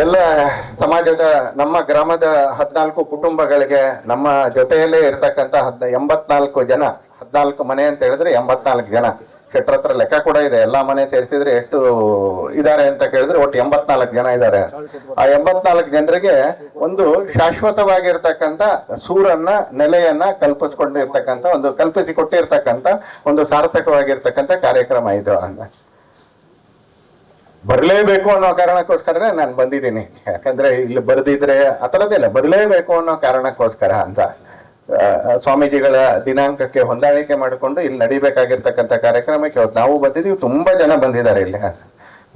ಎಲ್ಲ ಸಮಾಜದ ನಮ್ಮ ಗ್ರಾಮದ 14 ಕುಟುಂಬಗಳಿಗೆ ನಮ್ಮ ಜೊತೆಯಲ್ಲೇ ಇರ್ತಕ್ಕಂಥ 84 ಜನ, 14 ಮನೆ ಅಂತ ಹೇಳಿದ್ರೆ 84 ಜನ. ಶೆಟ್ರ ಹತ್ರ ಲೆಕ್ಕ ಕೂಡ ಇದೆ, ಎಲ್ಲಾ ಮನೆ ಸೇರಿಸಿದ್ರೆ ಎಷ್ಟು ಇದ್ದಾರೆ ಅಂತ ಕೇಳಿದ್ರೆ ಒಟ್ಟು 84 ಜನ ಇದ್ದಾರೆ. ಆ 84 ಜನರಿಗೆ ಒಂದು ಶಾಶ್ವತವಾಗಿರ್ತಕ್ಕಂಥ ಸೂರನ್ನ, ನೆಲೆಯನ್ನ ಕಲ್ಪಿಸ್ಕೊಂಡಿರ್ತಕ್ಕಂಥ ಒಂದು ಕಲ್ಪಿಸಿಕೊಟ್ಟಿರ್ತಕ್ಕಂಥ ಒಂದು ಸಾರ್ಥಕವಾಗಿರ್ತಕ್ಕಂಥ ಕಾರ್ಯಕ್ರಮ ಇದು ಅಂತ. ಬರಲೇಬೇಕು ಅನ್ನೋ ಕಾರಣಕ್ಕೋಸ್ಕರನೇ ನಾನು ಬಂದಿದ್ದೀನಿ. ಯಾಕಂದ್ರೆ ಇಲ್ಲಿ ಬರೆದಿದ್ರೆ ಆ ಥರದ್ದಿಲ್ಲ, ಬರಲೇಬೇಕು ಅನ್ನೋ ಕಾರಣಕ್ಕೋಸ್ಕರ ಅಂತ ಸ್ವಾಮೀಜಿಗಳ ದಿನಾಂಕಕ್ಕೆ ಹೊಂದಾಣಿಕೆ ಮಾಡಿಕೊಂಡು ಇಲ್ಲಿ ನಡಿಬೇಕಾಗಿರ್ತಕ್ಕಂಥ ಕಾರ್ಯಕ್ರಮಕ್ಕೆ ಇವತ್ತು ನಾವು ಬಂದಿದ್ದೀವಿ. ತುಂಬಾ ಜನ ಬಂದಿದ್ದಾರೆ ಇಲ್ಲಿ.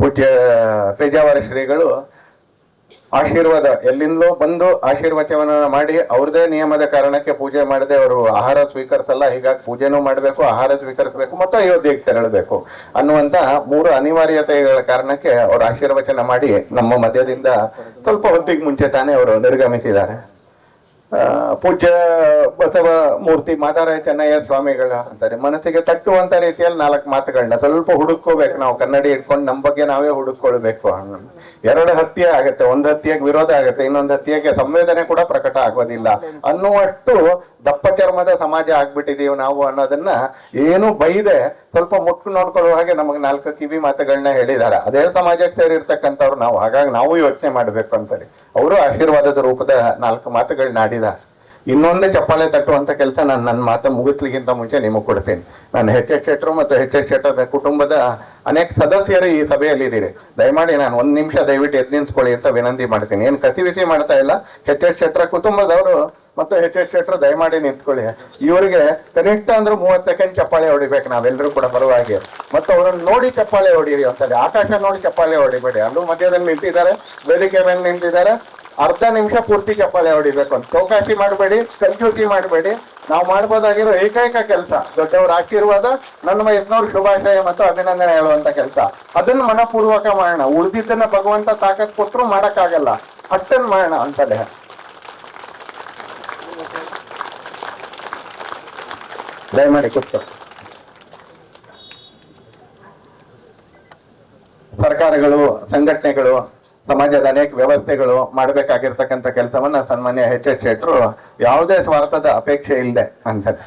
ಪೂಜ್ಯ ಪೇಜಾವರ ಶ್ರೀಗಳು ಆಶೀರ್ವಾದ ಎಲ್ಲಿಂದಲೋ ಬಂದು ಆಶೀರ್ವಚನವನ್ನ ಮಾಡಿ ಅವ್ರದೇ ನಿಯಮದ ಕಾರಣಕ್ಕೆ ಪೂಜೆ ಮಾಡದೆ ಅವರು ಆಹಾರ ಸ್ವೀಕರಿಸಲ್ಲ. ಹೀಗಾಗಿ ಪೂಜೆನೂ ಮಾಡಬೇಕು, ಆಹಾರ ಸ್ವೀಕರಿಸಬೇಕು ಮತ್ತು ಅಯೋಧ್ಯೆಗೆ ತೆರಳಬೇಕು ಅನ್ನುವಂತ 3 ಅನಿವಾರ್ಯತೆಗಳ ಕಾರಣಕ್ಕೆ ಅವರು ಆಶೀರ್ವಚನ ಮಾಡಿ ನಮ್ಮ ಮಧ್ಯದಿಂದ ಸ್ವಲ್ಪ ಹೊತ್ತಿಗೆ ಮುಂಚೆ ತಾನೇ ಅವರು ನಿರ್ಗಮಿಸಿದ್ದಾರೆ. ಪೂಜ್ಯ ಬಸವ ಮೂರ್ತಿ ಮಾದಾರಾಯ ಚೆನ್ನಯ್ಯ ಸ್ವಾಮಿಗಳ ಅಂತಾರೆ, ಮನಸ್ಸಿಗೆ ತಟ್ಟುವಂತ ರೀತಿಯಲ್ಲಿ 4 ಮಾತುಗಳನ್ನ ಸ್ವಲ್ಪ ಹುಡುಕೋಬೇಕು ನಾವು. ಕನ್ನಡಿ ಇಟ್ಕೊಂಡು ನಮ್ಮ ಬಗ್ಗೆ ನಾವೇ ಹುಡುಕೊಳ್ಬೇಕು. 2 ಹತ್ಯೆ ಆಗತ್ತೆ, ಒಂದು ಹತ್ಯೆಗೆ ವಿರೋಧ ಆಗತ್ತೆ, ಇನ್ನೊಂದು ಹತ್ಯೆಗೆ ಸಂವೇದನೆ ಕೂಡ ಪ್ರಕಟ ಆಗೋದಿಲ್ಲ ಅನ್ನುವಷ್ಟು ದಪ್ಪ ಚರ್ಮದ ಸಮಾಜ ಆಗ್ಬಿಟ್ಟಿದೀವಿ ನಾವು ಅನ್ನೋದನ್ನ ಏನು ಬೈದೆ ಸ್ವಲ್ಪ ಮುಟ್ಟು ನೋಡ್ಕೊಳ್ಳುವ ಹಾಗೆ ನಮಗೆ 4 ಕಿವಿ ಮಾತುಗಳನ್ನ ಹೇಳಿದ್ದಾರೆ. ಅದೇ ಸಮಾಜಕ್ಕೆ ಸೇರಿರ್ತಕ್ಕಂಥವ್ರು ನಾವು. ಹಾಗಾಗಿ ನಾವು ಯೋಚನೆ ಮಾಡ್ಬೇಕು ಅಂತೇಳಿ ಅವರು ಆಶೀರ್ವಾದದ ರೂಪದ 4 ಮಾತುಗಳನ್ನ ಆಡಿದ. ಇನ್ನೊಂದೇ ಚಪ್ಪಾಳೆ ತಟ್ಟುವಂತ ಕೆಲಸ ನಾನು ನನ್ನ ಮಾತು ಮುಗಿಸ್ಲಿಕ್ಕಿಂತ ಮುಂಚೆ ನಿಮಗೆ ಕೊಡ್ತೀನಿ. ನಾನು ಎಚ್ ಎಸ್ ಶೆಟ್ರು ಮತ್ತು ಎಚ್ ಎಸ್ ಶೆಟ್ಟರ್ ಕುಟುಂಬದ ಅನೇಕ ಸದಸ್ಯರು ಈ ಸಭೆಯಲ್ಲಿ ಇದ್ದೀರಿ. ದಯಮಾಡಿ ನಾನು 1 ನಿಮಿಷ ದಯವಿಟ್ಟು ಎದ್ದು ನಿಂತ್ಕೊಳ್ಳಿ ಅಂತ ವಿನಂತಿ ಮಾಡ್ತೀನಿ. ಏನು ಕಸಿವಿಸಿ ಮಾಡ್ತಾ ಇಲ್ಲ. ಎಚ್ ಎಸ್ ಶೆಟ್ಟರ್ ಕುಟುಂಬದವರು ಮತ್ತು ಎಚ್ ಎಸ್ ಶೆಟ್ರು ದಯಮಾಡಿ ನಿಂತ್ಕೊಳ್ಳಿ. ಇವರಿಗೆ ಕನಿಷ್ಠ ಅಂದ್ರೆ 30 ಸೆಕೆಂಡ್ ಚಪ್ಪಾಳೆ ಹೊಡಿಬೇಕು ನಾವೆಲ್ಲರೂ ಕೂಡ ಬರುವಾಗೆ. ಮತ್ತು ಅವರನ್ನು ನೋಡಿ ಚಪ್ಪಾಳೆ ಹೊಡೀರಿ ಅಂತಲ್ಲಿ. ಆಕಾಶ ನೋಡಿ ಚಪ್ಪಾಳೆ ಹೊಡಿಬೇಡಿ. ಅಲ್ಲೂ ಮಧ್ಯದಲ್ಲಿ ನಿಂತಿದ್ದಾರೆ, ವೇದಿಕೆ ಮೇಲೆ ನಿಂತಿದ್ದಾರೆ. ಅರ್ಧ ನಿಮಿಷ ಪೂರ್ತಿ ಚಪ್ಪಾಳೆ ಹೊಡಿಬೇಕು ಅಂತ. ಚೌಕಾಸಿ ಮಾಡಬೇಡಿ, ಕಂಚೂಸಿ ಮಾಡಬೇಡಿ. ನಾವು ಮಾಡ್ಬೋದಾಗಿರೋ ಏಕೈಕ ಕೆಲಸ ದೊಡ್ಡವರ ಆಶೀರ್ವಾದ, ನನ್ನ ವಯಸ್ಸಿನವ್ರ ಶುಭಾಶಯ ಮತ್ತು ಅಭಿನಂದನೆ ಹೇಳುವಂತ ಕೆಲಸ. ಅದನ್ನ ಮನಪೂರ್ವಕ ಮಾಡೋಣ. ಉಳಿದಿದ್ದನ್ನ ಭಗವಂತ ತಾಕತ್ ಕೊಟ್ಟರು ಮಾಡಕ್ಕಾಗಲ್ಲ, ಅಷ್ಟನ್ನು ಮಾಡೋಣ ಅಂತಲೇ. ದಯಮಾಡಿ ಕೂತ್ಕೊ. ಸರ್ಕಾರಗಳು, ಸಂಘಟನೆಗಳು, ಸಮಾಜದ ಅನೇಕ ವ್ಯವಸ್ಥೆಗಳು ಮಾಡಬೇಕಾಗಿರ್ತಕ್ಕಂಥ ಕೆಲಸವನ್ನ ಸನ್ಮಾನ್ಯ ಎಚ್ ಎಸ್ ಶೆಟ್ರು ಯಾವುದೇ ಸ್ವಾರ್ಥದ ಅಪೇಕ್ಷೆ ಇಲ್ಲದೆ ಅಂತಾರೆ.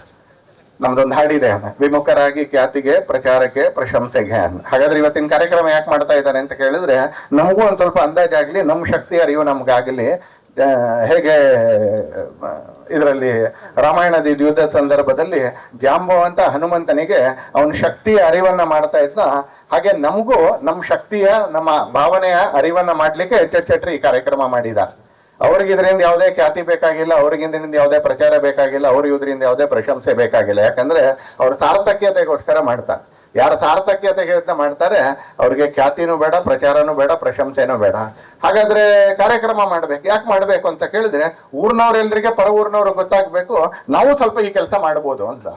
ನಮ್ದೊಂದು ಹಾಡಿದೆ, ವಿಮುಖರಾಗಿ ಖ್ಯಾತಿಗೆ, ಪ್ರಚಾರಕ್ಕೆ, ಪ್ರಶಂಸೆಗೆ ಅಂತ. ಹಾಗಾದ್ರೆ ಇವತ್ತಿನ ಕಾರ್ಯಕ್ರಮ ಯಾಕೆ ಮಾಡ್ತಾ ಇದ್ದಾರೆ ಅಂತ ಕೇಳಿದ್ರೆ ನಮಗೂ ಒಂದ್ ಸ್ವಲ್ಪ ಅಂದಾಜಾಗ್ಲಿ, ನಮ್ಮ ಶಕ್ತಿ ಅರಿವು ನಮ್ಗಾಗಲಿ. ಹೇಗೆ ಇದರಲ್ಲಿ ರಾಮಾಯಣದ ಯುದ್ಧ ಸಂದರ್ಭದಲ್ಲಿ ಜಾಂಬವಂತ ಹನುಮಂತನಿಗೆ ಅವನ ಶಕ್ತಿಯ ಅರಿವನ್ನ ಮಾಡ್ತಾ ಇದ್ದ ಹಾಗೆ ನಮಗೂ ನಮ್ಮ ಶಕ್ತಿಯ, ನಮ್ಮ ಭಾವನೆಯ ಅರಿವನ್ನ ಮಾಡ್ಲಿಕ್ಕೆ ಎಚ್ ಎಸ್ ಶೆಟ್ರು ಈ ಕಾರ್ಯಕ್ರಮ ಮಾಡಿದ. ಅವ್ರಿಗೆ ಇದರಿಂದ ಯಾವುದೇ ಖ್ಯಾತಿ ಬೇಕಾಗಿಲ್ಲ, ಅವ್ರಿಗೆ ಇದರಿಂದ ಯಾವುದೇ ಪ್ರಚಾರ ಬೇಕಾಗಿಲ್ಲ, ಅವ್ರಿಗೆ ಇದರಿಂದ ಯಾವುದೇ ಪ್ರಶಂಸೆ ಬೇಕಾಗಿಲ್ಲ. ಯಾಕಂದ್ರೆ ಅವ್ರ ಸಾರ್ಥಕ್ಯತೆಗೋಸ್ಕರ ಮಾಡ್ತಾರೆ. ಯಾರು ಸಾರ್ಥಕ್ಯತೆಗೆ ಮಾಡ್ತಾರೆ ಅವ್ರಿಗೆ ಖ್ಯಾತಿನೂ ಬೇಡ, ಪ್ರಚಾರನೂ ಬೇಡ, ಪ್ರಶಂಸೆನೂ ಬೇಡ. ಹಾಗಾದ್ರೆ ಕಾರ್ಯಕ್ರಮ ಮಾಡ್ಬೇಕು. ಯಾಕೆ ಮಾಡ್ಬೇಕು ಅಂತ ಕೇಳಿದ್ರೆ ಊರ್ನವ್ರೆಲ್ರಿಗೆ ಪರ ಊರ್ನವ್ರಿಗೆ ಗೊತ್ತಾಗ್ಬೇಕು ನಾವು ಸ್ವಲ್ಪ ಈ ಕೆಲಸ ಮಾಡ್ಬೋದು ಅಂತ.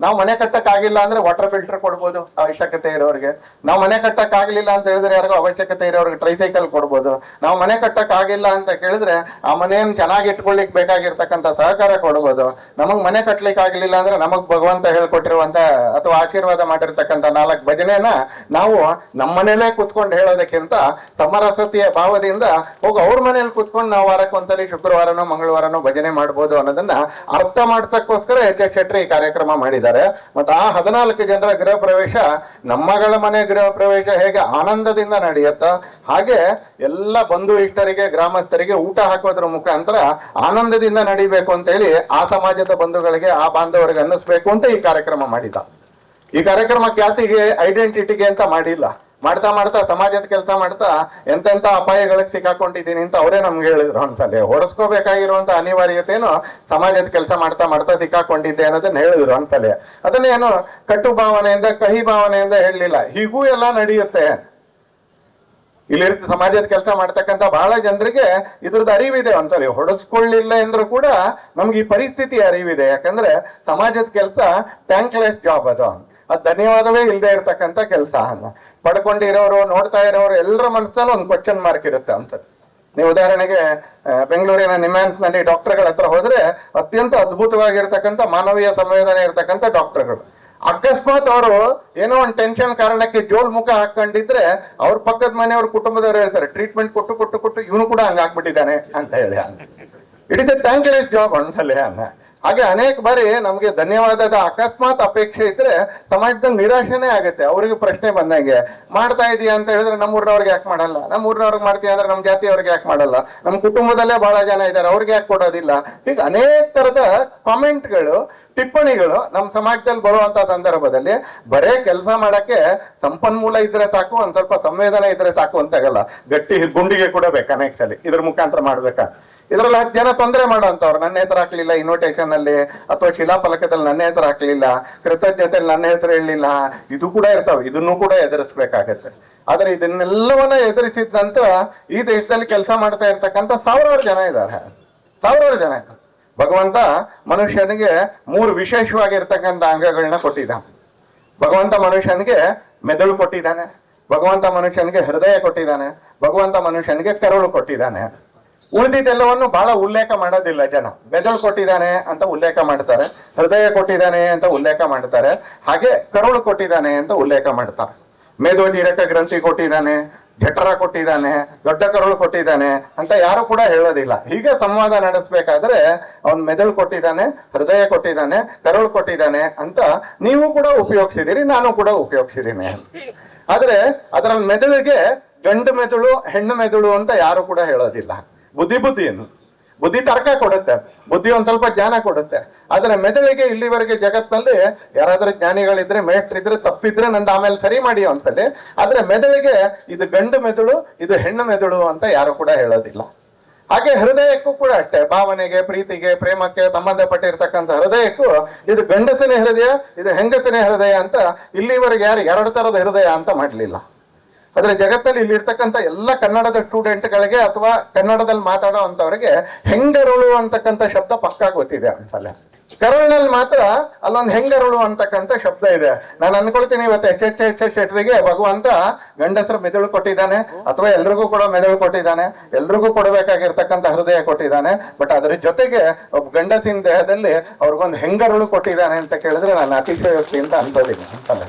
ನಾವು ಮನೆ ಕಟ್ಟಕ್ಕಾಗಿಲ್ಲ ಅಂದ್ರೆ ವಾಟರ್ ಫಿಲ್ಟರ್ ಕೊಡ್ಬೋದು ಅವಶ್ಯಕತೆ ಇರೋರಿಗೆ. ನಾವು ಮನೆ ಕಟ್ಟಕ್ಕಾಗಲಿಲ್ಲ ಅಂತ ಹೇಳಿದ್ರೆ ಯಾರಿಗೂ ಅವಶ್ಯಕತೆ ಇರೋರಿಗೆ ಟ್ರೈಸೈಕಲ್ ಕೊಡ್ಬೋದು. ನಾವು ಮನೆ ಕಟ್ಟಕ್ಕಾಗಿಲ್ಲ ಅಂತ ಕೇಳಿದ್ರೆ ಆ ಮನೆಯನ್ನು ಚೆನ್ನಾಗಿ ಇಟ್ಕೊಳ್ಳಿಕ್ ಬೇಕಾಗಿರ್ತಕ್ಕಂಥ ಸಹಕಾರ ಕೊಡ್ಬೋದು. ನಮಗ್ ಮನೆ ಕಟ್ಲಿಕ್ಕೆ ಆಗ್ಲಿಲ್ಲ ಅಂದ್ರೆ ನಮಗ್ ಭಗವಂತ ಹೇಳ್ಕೊಟ್ಟಿರುವಂತ ಅಥವಾ ಆಶೀರ್ವಾದ ಮಾಡಿರ್ತಕ್ಕಂಥ 4 ಭಜನೆನ ನಾವು ನಮ್ಮ ಮನೇಲೇ ಕುತ್ಕೊಂಡು ಹೇಳೋದಕ್ಕಿಂತ ಸಮರಸತೆಯ ಭಾವದಿಂದ ಹೋಗಿ ಅವ್ರ ಮನೇಲಿ ಕುತ್ಕೊಂಡು ನಾವು ವಾರಕ್ಕೊಂದ್ಸಲಿ ಶುಕ್ರವಾರನೋ ಮಂಗಳವಾರನೋ ಭಜನೆ ಮಾಡ್ಬೋದು ಅನ್ನೋದನ್ನ ಅರ್ಥ ಮಾಡ್ಸಕ್ಕೋಸ್ಕರ ಎಚ್ ಎಸ್ ಶೆಟ್ರು ಈ ಕಾರ್ಯಕ್ರಮ ಮಾಡಿದ್ದಾರೆ. ಮತ್ತು ಆ 14 ಜನರ ಗೃಹ ಪ್ರವೇಶ, ನಮ್ಮಗಳ ಮನೆ ಗೃಹ ಪ್ರವೇಶ ಹೇಗೆ ಆನಂದದಿಂದ ನಡೆಯುತ್ತ ಹಾಗೆ ಎಲ್ಲ ಬಂಧು ಇಷ್ಟರಿಗೆ, ಗ್ರಾಮಸ್ಥರಿಗೆ ಊಟ ಹಾಕೋದ್ರ ಮುಖಾಂತರ ಆನಂದದಿಂದ ನಡಿಬೇಕು ಅಂತೇಳಿ ಆ ಸಮಾಜದ ಬಂಧುಗಳಿಗೆ, ಆ ಬಾಂಧವರಿಗೆ ಅನ್ನಿಸ್ಬೇಕು ಅಂತ ಈ ಕಾರ್ಯಕ್ರಮ ಮಾಡಿದ. ಈ ಕಾರ್ಯಕ್ರಮ ಖ್ಯಾತಿಗೆ, ಐಡೆಂಟಿಟಿಗೆ ಅಂತ ಮಾಡಿಲ್ಲ. ಮಾಡ್ತಾ ಮಾಡ್ತಾ ಸಮಾಜದ ಕೆಲಸ ಮಾಡ್ತಾ ಎಂತೆಂತ ಅಪಾಯಗಳಿಗೆ ಸಿಕ್ಕಾಕೊಂಡಿದ್ದೀನಿ ಅಂತ ಅವರೇ ನಮ್ಗೆ ಹೇಳಿದ್ರು. ಒಂದ್ಸಲ ಹೊಡೆಸ್ಕೋಬೇಕಾಗಿರುವಂತ ಅನಿವಾರ್ಯತೆಯನ್ನು ಸಮಾಜದ ಕೆಲಸ ಮಾಡ್ತಾ ಮಾಡ್ತಾ ಸಿಕ್ಕಾಕೊಂಡಿದ್ದೆ ಅನ್ನೋದನ್ನ ಹೇಳಿದ್ರು ಒಂದ್ಸಲ. ಅದನ್ನೇನು ಕಟು ಭಾವನೆಯಿಂದ, ಕಹಿ ಭಾವನೆಯಿಂದ ಹೇಳಲಿಲ್ಲ. ಹೀಗೂ ಎಲ್ಲ ನಡೆಯುತ್ತೆ. ಇಲ್ಲಿ ಸಮಾಜದ ಕೆಲಸ ಮಾಡ್ತಕ್ಕಂಥ ಬಹಳ ಜನರಿಗೆ ಇದ್ರದ್ದು ಅರಿವಿದೆ. ಒಂದ್ಸಲಿ ಹೊಡೆಸ್ಕೊಳ್ಳಿಲ್ಲ ಎಂದ್ರೂ ಕೂಡ ನಮ್ಗೆ ಈ ಪರಿಸ್ಥಿತಿ ಅರಿವಿದೆ. ಯಾಕಂದ್ರೆ ಸಮಾಜದ ಕೆಲಸ ಟ್ಯಾಂಕ್ಲೆಸ್ ಜಾಬ್ ಅದು ಧನ್ಯವಾದವೇ ಇಲ್ಲದೆ ಇರ್ತಕ್ಕಂಥ ಕೆಲಸ. ಪಡ್ಕೊಂಡಿರೋರು, ನೋಡ್ತಾ ಇರೋರು ಎಲ್ಲರ ಮನಸ್ಸಲ್ಲಿ ಒಂದು ಕ್ವಶನ್ ಮಾರ್ಕ್ ಇರುತ್ತೆ ಅಂತ. ನೀವು ಉದಾಹರಣೆಗೆ ಬೆಂಗಳೂರಿನ ನಿಮ್ಯಾನ್ಸ್ ನಲ್ಲಿ ಡಾಕ್ಟರ್ಗಳ ಹತ್ರ ಹೋದ್ರೆ ಅತ್ಯಂತ ಅದ್ಭುತವಾಗಿರ್ತಕ್ಕಂಥ ಮಾನವೀಯ ಸಂವೇದನೆ ಇರತಕ್ಕಂಥ ಡಾಕ್ಟರ್ಗಳು. ಅಕಸ್ಮಾತ್ ಅವರು ಏನೋ ಒಂದು ಟೆನ್ಷನ್ ಕಾರಣಕ್ಕೆ ಜೋಲ್ ಮುಖ ಹಾಕೊಂಡಿದ್ರೆ ಅವ್ರ ಪಕ್ಕದ ಮನೆಯವ್ರ ಕುಟುಂಬದವ್ರು ಹೇಳ್ತಾರೆ ಟ್ರೀಟ್ಮೆಂಟ್ ಕೊಟ್ಟು ಕೊಟ್ಟು ಕೊಟ್ಟು ಇವನು ಕೂಡ ಹಂಗಾಗ್ಬಿಟ್ಟಿದ್ದಾನೆ ಅಂತ ಹೇಳಿ it is A thankless job ಅಂತಲೇ ಹಾಗೆ ಅನೇಕ ಬಾರಿ ನಮ್ಗೆ ಧನ್ಯವಾದದ ಅಕಸ್ಮಾತ್ ಅಪೇಕ್ಷೆ ಇದ್ರೆ ಸಮಾಜದಲ್ಲಿ ನಿರಾಶೆನೇ ಆಗುತ್ತೆ. ಅವ್ರಿಗೆ ಪ್ರಶ್ನೆ ಬಂದಂಗೆ ಮಾಡ್ತಾ ಇದೀಯ ಅಂತ ಹೇಳಿದ್ರೆ ನಮ್ಮೂರಿನವ್ರಿಗೆ ಯಾಕೆ ಮಾಡಲ್ಲ, ನಮ್ಮೂರಿನವ್ರಿಗೆ ಮಾಡ್ತೀಯ ಅಂದ್ರೆ ನಮ್ಮ ಜಾತಿಯವ್ರಿಗೆ ಯಾಕೆ ಮಾಡಲ್ಲ, ನಮ್ಮ ಕುಟುಂಬದಲ್ಲೇ ಬಹಳ ಜನ ಇದ್ದಾರೆ ಅವ್ರಿಗೆ ಯಾಕೆ ಕೊಡೋದಿಲ್ಲ, ಹೀಗೆ ಅನೇಕ ತರದ ಕಾಮೆಂಟ್ಗಳು ಟಿಪ್ಪಣಿಗಳು ನಮ್ಮ ಸಮಾಜದಲ್ಲಿ ಬರುವಂತ ಸಂದರ್ಭದಲ್ಲಿ ಬರೇ ಕೆಲಸ ಮಾಡಕ್ಕೆ ಸಂಪನ್ಮೂಲ ಇದ್ರೆ ಸಾಕು, ಒಂದ್ ಸ್ವಲ್ಪ ಸಂವೇದನೆ ಇದ್ರೆ ಸಾಕು ಅಂತಾಗಲ್ಲ, ಗಟ್ಟಿ ಗುಂಡಿಗೆ ಕೂಡ ಬೇಕು ಅನೇಕ ಸಲ ಇದ್ರ ಮುಖಾಂತರ ಮಾಡ್ಬೇಕಾ. ಇದ್ರಲ್ಲಿ 10 ಜನ ತೊಂದರೆ ಮಾಡೋಂಥವ್ರು ನನ್ನ ಹೆಸರು ಹಾಕ್ಲಿಲ್ಲ ಇನ್ವಿಟೇಷನ್ ಅಲ್ಲಿ ಅಥವಾ ಶಿಲಾಫಲಕದಲ್ಲಿ ನನ್ನ ಹೆಸರು ಹಾಕ್ಲಿಲ್ಲ, ಕೃತಜ್ಞತೆಯಲ್ಲಿ ನನ್ನ ಹೆಸರು ಹೇಳಲಿಲ್ಲ, ಇದು ಕೂಡ ಇರ್ತಾವೆ, ಇದನ್ನು ಕೂಡ ಎದುರಿಸ್ಬೇಕಾಗತ್ತೆ. ಆದ್ರೆ ಇದನ್ನೆಲ್ಲವನ್ನ ಎದುರಿಸಿದಂತ ಈ ದೇಶದಲ್ಲಿ ಕೆಲಸ ಮಾಡ್ತಾ ಇರ್ತಕ್ಕಂಥ ಸಾವಿರಾರು ಜನ ಇದ್ದಾರೆ, ಸಾವಿರಾರು ಜನ. ಭಗವಂತ ಮನುಷ್ಯನಿಗೆ 3 ವಿಶೇಷವಾಗಿರ್ತಕ್ಕಂಥ ಅಂಗಗಳನ್ನ ಕೊಟ್ಟಿದ್ದಾನೆ. ಭಗವಂತ ಮನುಷ್ಯನಿಗೆ ಮೆದುಳು ಕೊಟ್ಟಿದ್ದಾನೆ, ಭಗವಂತ ಮನುಷ್ಯನಿಗೆ ಹೃದಯ ಕೊಟ್ಟಿದ್ದಾನೆ, ಭಗವಂತ ಮನುಷ್ಯನಿಗೆ ಕರುಳು ಕೊಟ್ಟಿದ್ದಾನೆ. ಉಳಿದಿದ್ದೆಲ್ಲವನ್ನು ಬಹಳ ಉಲ್ಲೇಖ ಮಾಡೋದಿಲ್ಲ ಜನ. ಮೆದುಳು ಕೊಟ್ಟಿದ್ದಾನೆ ಅಂತ ಉಲ್ಲೇಖ ಮಾಡ್ತಾರೆ, ಹೃದಯ ಕೊಟ್ಟಿದ್ದಾನೆ ಅಂತ ಉಲ್ಲೇಖ ಮಾಡ್ತಾರೆ, ಹಾಗೆ ಕರುಳು ಕೊಟ್ಟಿದ್ದಾನೆ ಅಂತ ಉಲ್ಲೇಖ ಮಾಡ್ತಾರೆ. ಮೇದೋಜೀರಕ ಗ್ರಂಥಿ ಕೊಟ್ಟಿದ್ದಾನೆ, ಜಠರ ಕೊಟ್ಟಿದ್ದಾನೆ, ದೊಡ್ಡ ಕರುಳು ಕೊಟ್ಟಿದ್ದಾನೆ ಅಂತ ಯಾರು ಕೂಡ ಹೇಳೋದಿಲ್ಲ. ಹೀಗೆ ಸಂವಾದ ನಡೆಸ್ಬೇಕಾದ್ರೆ ಅವನ್ ಮೆದುಳು ಕೊಟ್ಟಿದ್ದಾನೆ, ಹೃದಯ ಕೊಟ್ಟಿದ್ದಾನೆ, ಕರುಳು ಕೊಟ್ಟಿದ್ದಾನೆ ಅಂತ ನೀವು ಕೂಡ ಉಪಯೋಗಿಸಿದಿರಿ, ನಾನು ಕೂಡ ಉಪಯೋಗಿಸಿದ್ದೀನಿ. ಆದ್ರೆ ಅದರಲ್ಲಿ ಮೆದುಳಿಗೆ ಗಂಡು ಮೆದುಳು ಹೆಣ್ಣು ಮೆದುಳು ಅಂತ ಯಾರು ಕೂಡ ಹೇಳೋದಿಲ್ಲ. ಬುದ್ಧಿಯನ್ನು ಬುದ್ಧಿ ತರ್ಕ ಕೊಡುತ್ತೆ, ಬುದ್ಧಿ ಒಂದ್ ಸ್ವಲ್ಪ ಜ್ಞಾನ ಕೊಡುತ್ತೆ. ಆದ್ರೆ ಮೆದುಳಿಗೆ ಇಲ್ಲಿವರೆಗೆ ಜಗತ್ತಿನಲ್ಲಿ ಯಾರಾದ್ರೂ ಜ್ಞಾನಿಗಳಿದ್ರೆ ಮೇಷ್ಟ್ರಿದ್ರೆ ತಪ್ಪಿದ್ರೆ ನಂದು ಆಮೇಲೆ ಸರಿ ಮಾಡಿ ಅಂತಲ್ಲಿ, ಆದ್ರೆ ಮೆದುಳಿಗೆ ಇದು ಗಂಡು ಮೆದುಳು ಇದು ಹೆಣ್ಣು ಮೆದುಳು ಅಂತ ಯಾರು ಕೂಡ ಹೇಳೋದಿಲ್ಲ. ಹಾಗೆ ಹೃದಯಕ್ಕೂ ಕೂಡ ಅಷ್ಟೇ, ಭಾವನೆಗೆ ಪ್ರೀತಿಗೆ ಪ್ರೇಮಕ್ಕೆ ಸಂಬಂಧಪಟ್ಟಿರ್ತಕ್ಕಂಥ ಹೃದಯಕ್ಕೂ ಇದು ಗಂಡಸಿನ ಹೃದಯ ಇದು ಹೆಂಗಸಿನ ಹೃದಯ ಅಂತ ಇಲ್ಲಿವರೆಗೆ ಯಾರು 2 ತರದ ಹೃದಯ ಅಂತ ಮಾಡ್ಲಿಲ್ಲ. ಆದ್ರೆ ಜಗತ್ತಲ್ಲಿ ಇಲ್ಲಿರ್ತಕ್ಕಂಥ ಎಲ್ಲ ಕನ್ನಡದ ಸ್ಟೂಡೆಂಟ್ಗಳಿಗೆ ಅಥವಾ ಕನ್ನಡದಲ್ಲಿ ಮಾತಾಡೋ ಅಂತವ್ರಿಗೆ ಹೆಂಗರುಳು ಅಂತಕ್ಕಂಥ ಶಬ್ದ ಪಕ್ಕಾ ಗೊತ್ತಿದೆ ಅಂತಲ್ಲ. ಕರುಳಿನಲ್ಲಿ ಮಾತ್ರ ಅಲ್ಲೊಂದು ಹೆಂಗರುಳು ಅಂತಕ್ಕಂಥ ಶಬ್ದ ಇದೆ. ನಾನು ಅನ್ಕೊಳ್ತೀನಿ ಇವತ್ತು ಎಚ್ ಶೆಟ್ರಿಗೆ ಭಗವಂತ ಗಂಡಸರ ಮೆದುಳು ಕೊಟ್ಟಿದ್ದಾನೆ ಅಥವಾ ಎಲ್ರಿಗೂ ಕೂಡ ಮೆದುಳು ಕೊಟ್ಟಿದ್ದಾನೆ, ಎಲ್ರಿಗೂ ಕೊಡಬೇಕಾಗಿರ್ತಕ್ಕಂಥ ಹೃದಯ ಕೊಟ್ಟಿದ್ದಾನೆ. ಬಟ್ ಅದ್ರ ಜೊತೆಗೆ ಒಬ್ಬ ಗಂಡಸಿನ ದೇಹದಲ್ಲಿ ಅವ್ರಿಗೊಂದು ಹೆಂಗರುಳು ಕೊಟ್ಟಿದ್ದಾನೆ ಅಂತ ಕೇಳಿದ್ರೆ ನಾನು ಅತಿಶಯೋಕ್ತಿಯಿಂದ ಅನ್ಬೋದಿಲ್ಲ ಅಂತಲ್ಲ.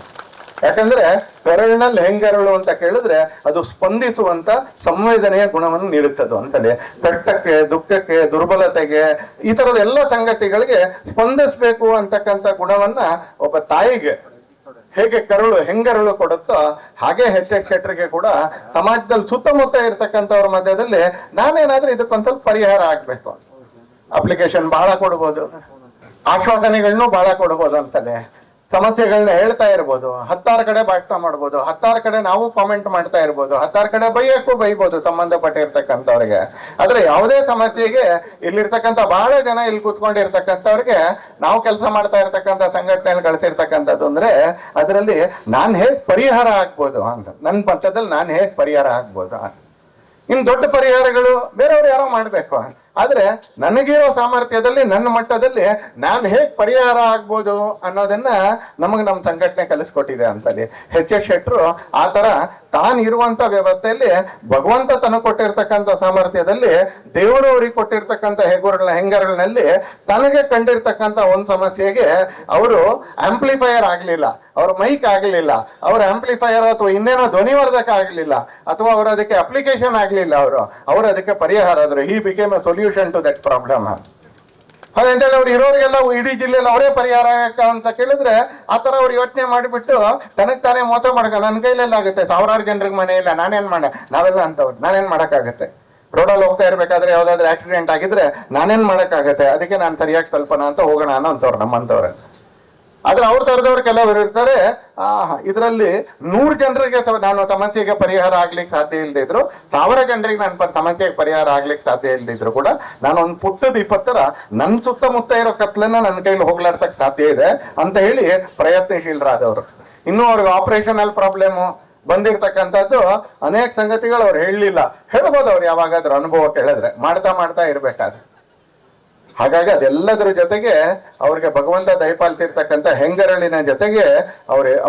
ಯಾಕಂದ್ರೆ ಕರುಳಿನಲ್ಲಿ ಹೆಂಗರುಳು ಅಂತ ಕೇಳಿದ್ರೆ ಅದು ಸ್ಪಂದಿಸುವಂತ ಸಂವೇದನೆಯ ಗುಣವನ್ನು ನೀಡುತ್ತದೆ ಅಂತಲೇ. ಕಷ್ಟಕ್ಕೆ, ದುಃಖಕ್ಕೆ, ದುರ್ಬಲತೆಗೆ, ಈ ತರದ ಎಲ್ಲ ಸಂಗತಿಗಳಿಗೆ ಸ್ಪಂದಿಸ್ಬೇಕು ಅಂತಕ್ಕಂಥ ಗುಣವನ್ನ ಒಬ್ಬ ತಾಯಿಗೆ ಹೇಗೆ ಹೆಂಗರುಳು ಕೊಡುತ್ತೋ ಹಾಗೆ ಎಚ್ ಶೆಟ್ರಿಗೆ ಕೂಡ ಸಮಾಜದಲ್ಲಿ ಸುತ್ತಮುತ್ತ ಇರ್ತಕ್ಕಂಥವ್ರ ಮಧ್ಯದಲ್ಲಿ ನಾನೇನಾದ್ರೂ ಇದಕ್ಕೊಂದ್ ಸ್ವಲ್ಪ ಪರಿಹಾರ ಆಗ್ಬೇಕು, ಅಪ್ಲಿಕೇಶನ್ ಬಹಳ ಕೊಡ್ಬೋದು, ಆಶ್ವಾಸನೆಗಳನ್ನೂ ಬಹಳ ಕೊಡ್ಬೋದು ಅಂತಲೇ, ಸಮಸ್ಯೆಗಳನ್ನ ಹೇಳ್ತಾ ಇರ್ಬೋದು, 10 ಕಡೆ ಭಾಷಣ ಮಾಡ್ಬೋದು, 10 ಕಡೆ ನಾವು ಕಾಮೆಂಟ್ ಮಾಡ್ತಾ ಇರ್ಬೋದು, 10 ಕಡೆ ಬೈಬೋದು ಸಂಬಂಧಪಟ್ಟಿರ್ತಕ್ಕಂಥವ್ರಿಗೆ. ಆದ್ರೆ ಯಾವುದೇ ಸಮಸ್ಯೆಗೆ ಇಲ್ಲಿರ್ತಕ್ಕಂಥ ಬಹಳ ಜನ ಇಲ್ಲಿ ಕೂತ್ಕೊಂಡಿರ್ತಕ್ಕಂಥವ್ರಿಗೆ ನಾವು ಕೆಲಸ ಮಾಡ್ತಾ ಇರ್ತಕ್ಕಂಥ ಸಂಘಟನೆಯಲ್ಲಿ ಗಳಿಸಿರ್ತಕ್ಕಂಥದ್ದು ಅಂದ್ರೆ ಅದರಲ್ಲಿ ನಾನ್ ಹೇಗ್ ಪರಿಹಾರ ಆಗ್ಬೋದು ಅಂತ, ನನ್ನ ಪಕ್ಷದಲ್ಲಿ ನಾನು ಹೇಗ್ ಪರಿಹಾರ ಆಗ್ಬೋದು. ಇನ್ ದೊಡ್ಡ ಪರಿಹಾರಗಳು ಬೇರೆಯವ್ರು ಯಾರೋ ಮಾಡ್ಬೇಕು, ಆದ್ರೆ ನನಗಿರೋ ಸಾಮರ್ಥ್ಯದಲ್ಲಿ ನನ್ನ ಮಟ್ಟದಲ್ಲಿ ನಾನು ಹೇಗ್ ಪರಿಹಾರ ಆಗ್ಬೋದು ಅನ್ನೋದನ್ನ ನಮ್ಮ ಸಂಘಟನೆ ಕಲಿಸ್ಕೊಟ್ಟಿದೆ ಅಂತಲ್ಲಿ. ಎಚ್ ಶೆಟ್ರು ಆ ತರ ತಾನಿರುವಂತ ವ್ಯವಸ್ಥೆಯಲ್ಲಿ ಭಗವಂತ ತನಗೆ ಕೊಟ್ಟಿರ್ತಕ್ಕಂಥ ಸಾಮರ್ಥ್ಯದಲ್ಲಿ ದೇವರು ಅವ್ರಿಗೆ ಕೊಟ್ಟಿರ್ತಕ್ಕಂಥ ಹೆಂಗರುಳಿನಲ್ಲಿ ತನಗೆ ಕಂಡಿರ್ತಕ್ಕಂಥ ಒಂದು ಸಮಸ್ಯೆಗೆ ಅವರು ಆಂಪ್ಲಿಫೈಯರ್ ಆಗ್ಲಿಲ್ಲ, ಅವ್ರ ಮೈಕ್ ಆಗ್ಲಿಲ್ಲ, ಅವ್ರ ಆಂಪ್ಲಿಫೈಯರ್ ಅಥವಾ ಇನ್ನೇನೋ ಧ್ವನಿವರ್ಧಕ ಆಗ್ಲಿಲ್ಲ, ಅಥವಾ ಅವರು ಅದಕ್ಕೆ ಅಪ್ಲಿಕೇಶನ್ ಆಗ್ಲಿಲ್ಲ, ಅವರು ಅದಕ್ಕೆ ಪರಿಹಾರ ಆದ್ರು. He became a solution to that problem. ಅದಂತೇಳಿ ಅವ್ರು ಇರೋರಿಗೆಲ್ಲ ಇಡೀ ಜಿಲ್ಲೆಯಲ್ಲಿ ಅವರೇ ಪರಿಹಾರ ಅಂತ ಕೇಳಿದ್ರೆ ಆತರ ಅವ್ರು ಯೋಚನೆ ಮಾಡಿಬಿಟ್ಟು ತನಗ್ ತಾನೇ ಮೋಸ ಮಾಡಕ ನನ್ನ ಕೈಲೆಲ್ಲ ಆಗುತ್ತೆ, ಸಾವಿರಾರು ಜನರಿಗೆ ಮನೆ ಇಲ್ಲ, ನಾನೇನ್ ನಾವೆಲ್ಲ ಅಂತವ್ರು ನಾನೇನ್ ಮಾಡಕ್ಕಾಗತ್ತೆ, ರೋಡಲ್ಲಿ ಹೋಗ್ತಾ ಇರ್ಬೇಕಾದ್ರೆ ಯಾವ್ದಾದ್ರು ಆಕ್ಸಿಡೆಂಟ್ ಆಗಿದ್ರೆ ನಾನೇನ್ ಮಾಡಕ್ಕಾಗತ್ತೆ, ಅದಕ್ಕೆ ನಾನು ಸರಿಯಾಗಿ ತಲುಪೋಣ ಅಂತ ಹೋಗೋಣ ಅನ್ನೋ ಅಂತವ್ರು ನಮ್ಮಂತವ್ರೆ. ಆದ್ರೆ ಅವ್ರ ತರದವ್ರು ಕೆಲವರು ಇರ್ತಾರೆ, ಇದರಲ್ಲಿ 100 ಜನರಿಗೆ ನಾನು ಸಮಸ್ಯೆಗೆ ಪರಿಹಾರ ಆಗ್ಲಿಕ್ಕೆ ಸಾಧ್ಯ ಇಲ್ಲದೆ ಇದ್ರು, 1000 ಜನರಿಗೆ ನನ್ನ ಸಮಸ್ಯೆಗೆ ಪರಿಹಾರ ಆಗ್ಲಿಕ್ಕೆ ಸಾಧ್ಯ ಇಲ್ಲದಿದ್ರು ಕೂಡ ನಾನು ಒಂದು ಪುಟ್ಟದ 20 ನನ್ನ ಸುತ್ತಮುತ್ತ ಇರೋ ಕತ್ಲನ್ನ ನನ್ನ ಕೈಲಿ ಹೋಗ್ಲಾಡ್ಸಕ್ ಸಾಧ್ಯ ಇದೆ ಅಂತ ಹೇಳಿ ಪ್ರಯತ್ನಶೀಲರಾದವರು. ಇನ್ನೂ ಅವ್ರಿಗೆ ಆಪರೇಷನಲ್ ಪ್ರಾಬ್ಲಮ್ ಬಂದಿರ್ತಕ್ಕಂಥದ್ದು ಅನೇಕ ಸಂಗತಿಗಳು ಅವ್ರು ಹೇಳಲಿಲ್ಲ, ಹೇಳ್ಬೋದು ಅವ್ರು ಯಾವಾಗಾದ್ರೂ ಅನುಭವ ಕೇಳಿದ್ರೆ, ಮಾಡ್ತಾ ಇರ್ಬೇಕಾದ್ರೆ. ಹಾಗಾಗಿ ಅದೆಲ್ಲದರ ಜೊತೆಗೆ ಅವ್ರಿಗೆ ಭಗವಂತ ದಯಪಾಲಿಸಿರ್ತಕ್ಕಂಥ ಹೆಂಗರಳಿನ ಜೊತೆಗೆ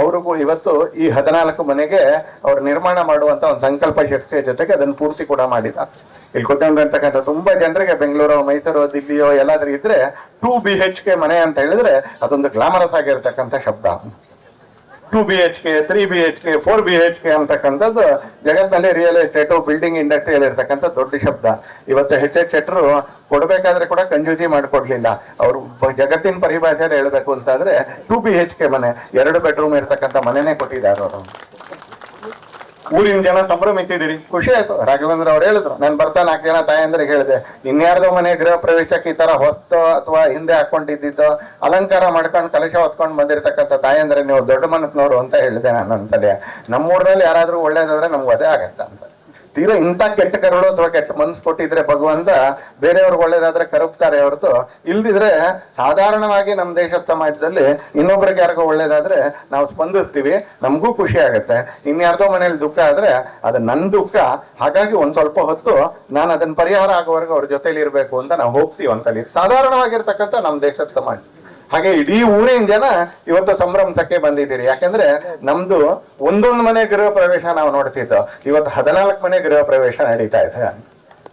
ಅವ್ರಿಗೂ ಇವತ್ತು ಈ 14 ಮನೆಗೆ ಅವ್ರು ನಿರ್ಮಾಣ ಮಾಡುವಂತ ಒಂದು ಸಂಕಲ್ಪ ಶಕ್ತಿಯ ಜೊತೆಗೆ ಅದನ್ನು ಪೂರ್ತಿ ಕೂಡ ಮಾಡಿದ. ಇಲ್ಲಿ ಕೂತ್ಕೊಂಡಿರ್ತಕ್ಕಂಥ ತುಂಬಾ ಜನರಿಗೆ ಬೆಂಗಳೂರು, ಮೈಸೂರು, ದಿಲ್ಲಿಯೋ ಎಲ್ಲಾದ್ರೂ ಇದ್ರೆ 2 BHK ಮನೆ ಅಂತ ಹೇಳಿದ್ರೆ ಅದೊಂದು ಗ್ಲಾಮರಸ್ ಆಗಿರ್ತಕ್ಕಂಥ ಶಬ್ದ. 2 BHK, 3 BHK, 4 BHK ಅಂತಕ್ಕಂಥದ್ದು ಜಗತ್ತಿನಲ್ಲಿ ರಿಯಲ್ ಎಸ್ಟೇಟ್, ಬಿಲ್ಡಿಂಗ್ ಇಂಡಸ್ಟ್ರಿಯಲ್ಲಿ ಇರ್ತಕ್ಕಂಥ ದೊಡ್ಡ ಶಬ್ದ. ಇವತ್ತು ಎಚ್ ಶೆಟ್ಟರು ಕೊಡ್ಬೇಕಾದ್ರೆ ಕೂಡ ಕಂಜೂಸಿ ಮಾಡಿಕೊಡ್ಲಿಲ್ಲ. ಅವರು ಜಗತ್ತಿನ ಪರಿಭಾಷೆಯಲ್ಲಿ ಹೇಳ್ಬೇಕು ಅಂತಾದ್ರೆ 2 BHK ಮನೆ, 2 ಬೆಡ್ರೂಮ್ ಇರ್ತಕ್ಕಂಥ ಮನೆನೇ ಕೊಟ್ಟಿದ್ದಾರೆ ಅವರು. ಊರಿನ ಜನ ಸಂಭ್ರಮಿಸಿದಿರಿ, ಖುಷಿ ಆಯ್ತು. ರಾಘವೇಂದ್ರ ಅವ್ರು ಹೇಳಿದ್ರು, ನಾನು ಬರ್ತಾ 4 ಜನ ತಾಯಂದ್ರಿಗೆ ಹೇಳಿದೆ, ಇನ್ಯಾರ್ದೋ ಮನೆ ಗೃಹ ಪ್ರವೇಶಕ್ಕೆ ಈ ತರ ಹೊಸ್ತು ಅಥವಾ ಹಿಂದೆ ಹಾಕೊಂಡಿದ್ದು ಅಲಂಕಾರ ಮಾಡ್ಕೊಂಡು ಕಲಶ ಹೊತ್ಕೊಂಡು ಬಂದಿರತಕ್ಕಂಥ ತಾಯಂದ್ರೆ ನೀವು ದೊಡ್ಡ ಮನಸ್ಸಿನವರು ಅಂತ ಹೇಳಿದೆ ನಾನು ಅಂತಲೇ. ನಮ್ಮೂರಲ್ಲಿ ಯಾರಾದ್ರೂ ಒಳ್ಳೇದಾದ್ರೆ ನಮ್ಗೆ ಅದೇ ಆಗತ್ತ ಅಂತ. ತೀರಾ ಇಂಥ ಕೆಟ್ಟ ಕರುಳು ಅಥವಾ ಕೆಟ್ಟ ಮನ್ಸು ಕೊಟ್ಟಿದ್ರೆ ಭಗವಂತ ಬೇರೆಯವ್ರಿಗೆ ಒಳ್ಳೇದಾದ್ರೆ ಕರುಪ್ತಾರೆ ಹೊರತು, ಇಲ್ದಿದ್ರೆ ಸಾಧಾರಣವಾಗಿ ನಮ್ಮ ದೇಶದ ಸಮಾಜದಲ್ಲಿ ಇನ್ನೊಬ್ರಿಗೆ ಯಾರಿಗೋ ಒಳ್ಳೇದಾದ್ರೆ ನಾವು ಸ್ಪಂದಿಸ್ತೀವಿ, ನಮಗೂ ಖುಷಿ ಆಗುತ್ತೆ. ಇನ್ಯಾರ್ದೋ ಮನೇಲಿ ದುಃಖ ಆದ್ರೆ ಅದು ನನ್ನ ದುಃಖ. ಹಾಗಾಗಿ ಒಂದ್ ಸ್ವಲ್ಪ ಹೊತ್ತು ನಾನು ಅದನ್ನ ಪರಿಹಾರ ಆಗೋವರೆಗೂ ಅವ್ರ ಜೊತೆಲಿ ಇರ್ಬೇಕು ಅಂತ ನಾವು ಹೋಗ್ತೀವಿ ಅಂತಲ್ಲಿ ಸಾಧಾರಣವಾಗಿರ್ತಕ್ಕಂಥ ನಮ್ಮ ದೇಶದ ಸಮಾಜ. ಹಾಗೆ ಇಡೀ ಊರಿನ ಜನ ಇವತ್ತು ಸಂಭ್ರಮಕ್ಕೆ ಬಂದಿದ್ದೀರಿ. ಯಾಕಂದ್ರೆ ನಮ್ದು ಒಂದೊಂದು ಮನೆ ಗೃಹ ಪ್ರವೇಶ ನಾವು ನೋಡ್ತಿದ್ದೋ, ಇವತ್ತು 14 ಮನೆ ಗೃಹ ಪ್ರವೇಶ ನಡೀತಾ ಇದೆ.